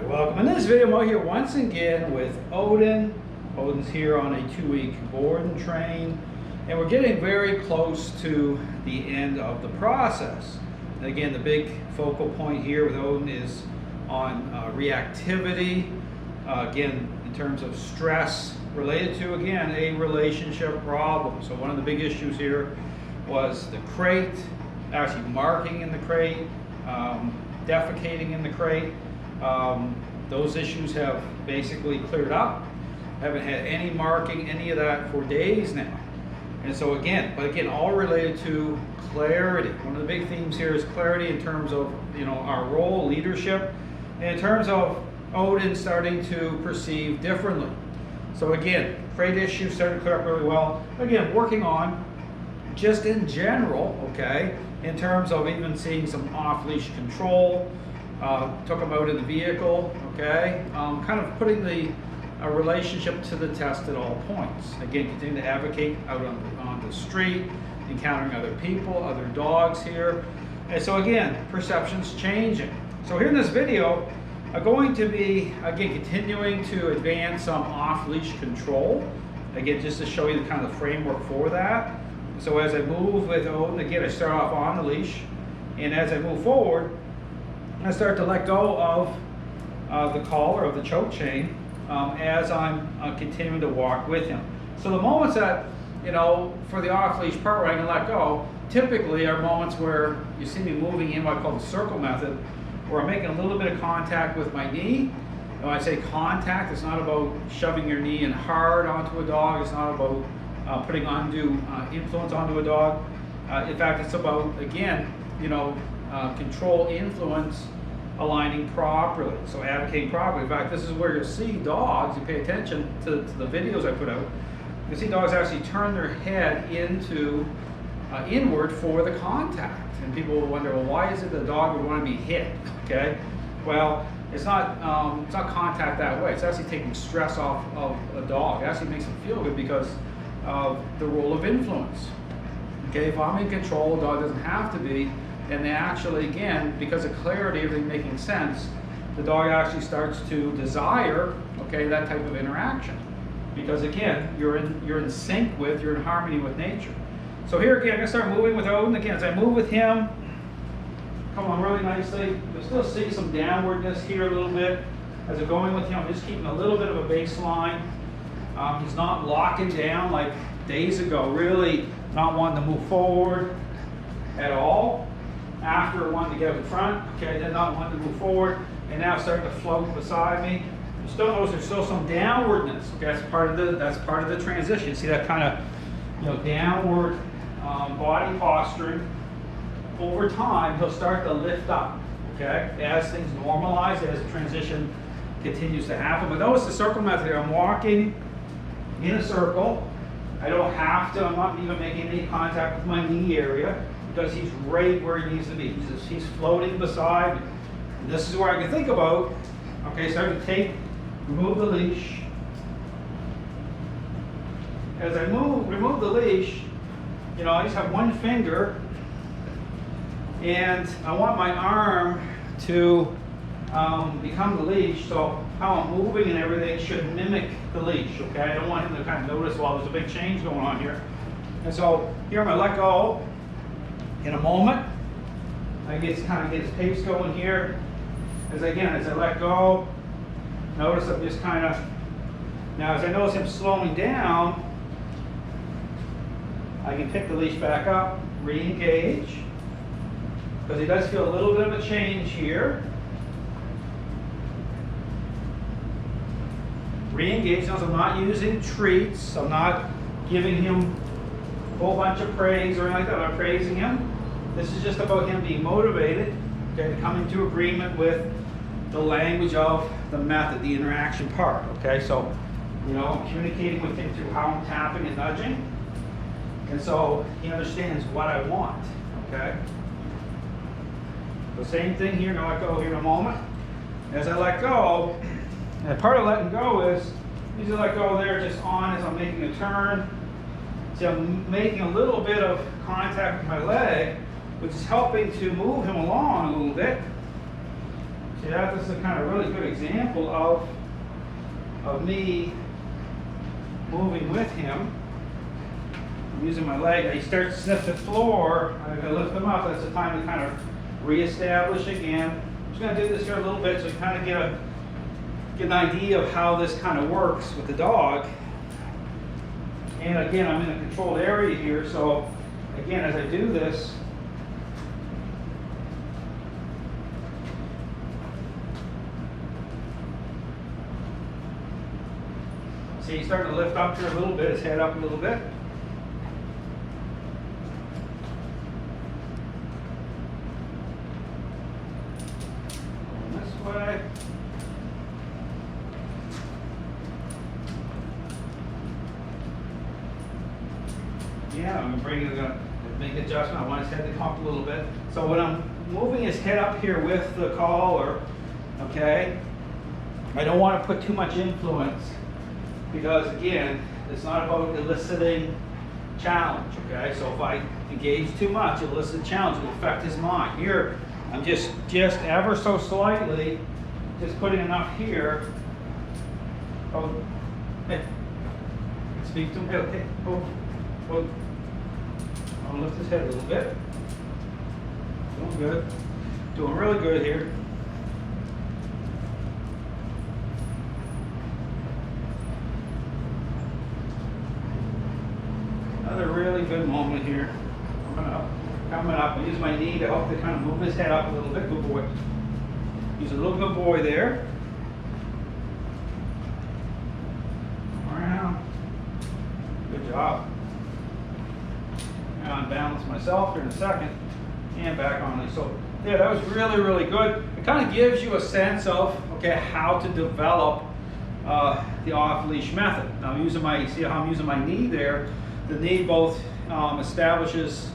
Alright, welcome. In this video, I'm out here once again with Odin. Odin's here on a 2-week board and train, and we're getting very close to the end of the process. And again, the big focal point here with Odin is on reactivity, again, in terms of stress related to, again, a relationship problem. So one of the big issues here was the crate, actually marking in the crate, defecating in the crate. Those issues have basically cleared up. Haven't had any marking, any of that for days now. And so again, all related to clarity. One of the big themes here is clarity in terms of, our role, leadership, and in terms of Odin starting to perceive differently. So again, crate issues starting to clear up really well. Again, working on just in general, okay, in terms of even seeing some off-leash control. Took him out in the vehicle, okay, kind of putting the relationship to the test at all points. Again, continuing to advocate out on the street, encountering other people, other dogs here. And so again, perception's changing. So here in this video, I'm going to be, again, continuing to advance some off-leash control. Again, just to show you the kind of framework for that. So as I move with Odin, again, I start off on the leash, and as I move forward, I start to let go of the collar of the choke chain as I'm continuing to walk with him. So the moments that, for the off-leash part where I can let go, typically are moments where you see me moving in what I call the circle method, where I'm making a little bit of contact with my knee. And when I say contact, it's not about shoving your knee in hard onto a dog. It's not about putting undue influence onto a dog. In fact, it's about, again, control, influence, aligning properly, so advocating properly. In fact, this is where you'll see dogs, you pay attention to the videos I put out, you'll see dogs actually turn their head inward for the contact. And people will wonder, well, why is it the dog would want to be hit? Okay, well, it's not contact that way. It's actually taking stress off of a dog. It actually makes them feel good because of the role of influence. Okay, if I'm in control, a dog doesn't have to be. And they actually, again, because of clarity, everything making sense, the dog actually starts to desire, okay, that type of interaction. Because again, you're in sync with, you're in harmony with nature. So here again, I'm gonna start moving with Odin. Again, as I move with him, come on really nicely. You'll still see some downwardness here a little bit. As I'm going with him, I'm just keeping a little bit of a baseline. He's not locking down like days ago, really not wanting to move forward at all. After wanting to get up in front, okay, then not wanting to move forward, and now starting to float beside me. You still notice there's still some downwardness. Okay, that's part of the transition. See that kind of downward body posturing. Over time, he'll start to lift up. Okay, as things normalize, as the transition continues to happen. But notice the circle method here. I'm walking in a circle. I don't have to. I'm not even making any contact with my knee area, because he's right where he needs to be. He's floating beside me. And this is where I can think about, okay, start to remove the leash. As I remove the leash, I just have one finger, and I want my arm to become the leash, so how I'm moving and everything should mimic the leash, okay? I don't want him to kind of notice, well, there's a big change going on here. And so here I'm gonna let go. In a moment, I kind of get his pace going here. As I let go, notice I'm just kind of, now as I notice him slowing down, I can pick the leash back up, re-engage, because he does feel a little bit of a change here. Re-engage, notice I'm not using treats, I'm not giving him a whole bunch of praise or anything like that, I'm not praising him. This is just about him being motivated, okay, to come into agreement with the language of the method, the interaction part, okay? So, I'm communicating with him through how I'm tapping and nudging. And so he understands what I want, okay? The same thing here, now let go here in a moment. As I let go, and part of letting go is, usually let go there just on as I'm making a turn. See, I'm making a little bit of contact with my leg, which is helping to move him along a little bit. See that? This is a kind of really good example of me moving with him. I'm using my leg. He starts to sniff the floor. I'm going to lift him up. That's the time to kind of reestablish again. I'm just going to do this here a little bit so you kind of get an idea of how this kind of works with the dog. And again, I'm in a controlled area here, so again, as I do this, see, he's starting to lift up here a little bit, his head up a little bit. Going this way. Yeah, I'm bringing it up, make an adjustment. I want his head to come up a little bit. So when I'm moving his head up here with the collar, okay, I don't want to put too much influence because again, it's not about eliciting challenge, okay? So if I engage too much, elicit challenge, it will affect his mind. Here, I'm just ever so slightly, just putting enough here. Oh, hey, speak to him. Hey, okay. Oh. I'll lift his head a little bit. Doing good. Doing really good here. Another really good moment here. Coming up. I use my knee to help to kind of move his head up a little bit. Good boy. He's a little good boy there. Around. Good job. Unbalance myself here in a second and back on it. So yeah, that was really, really good. It kind of gives you a sense of, okay, how to develop the off-leash method. Now I'm using see how I'm using my knee there. The knee both establishes,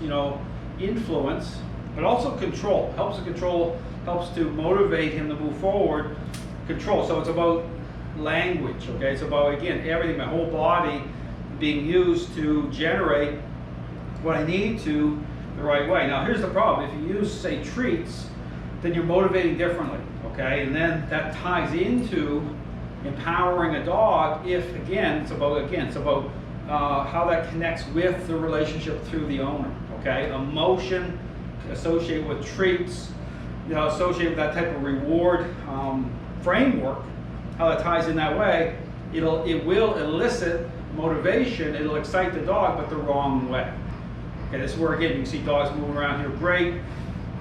influence, but also control. Helps to motivate him to move forward. Control. So it's about language, okay? It's about, again, everything, my whole body being used to generate what I need to the right way. Now here's the problem. If you use, say, treats, then you're motivating differently, okay? And then that ties into empowering a dog if, again, it's about how that connects with the relationship through the owner, okay? Emotion associated with treats, associated with that type of reward framework, how that ties in that way, it will elicit motivation, it'll excite the dog, but the wrong way. Okay, this is where, again, you can see dogs moving around here great,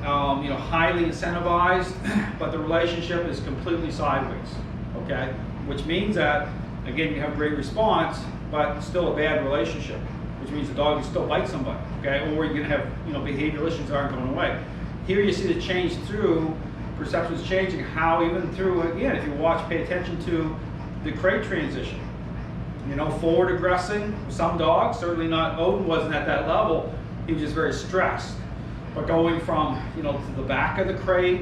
highly incentivized, but the relationship is completely sideways, okay? Which means that, again, you have great response, but still a bad relationship, which means the dog can still bite somebody, okay? Or you're gonna have, behavioral issues aren't going away. Here you see the change through, perceptions changing, how even through, again, if you watch, pay attention to the crate transition. Forward aggressing, some dogs, certainly not, Odin wasn't at that level, he was just very stressed. But going from, to the back of the crate,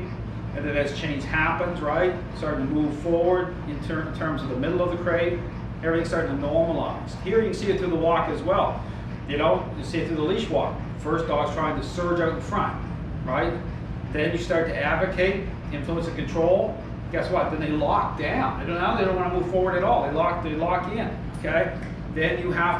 and then as change happens, right, starting to move forward in terms of the middle of the crate, everything's starting to normalize. Here you can see it through the walk as well. You see it through the leash walk. First, dog's trying to surge out in front, right? Then you start to advocate, influence and control. Guess what? Then they lock down. Now they don't want to move forward at all. They lock in. Okay. Then you have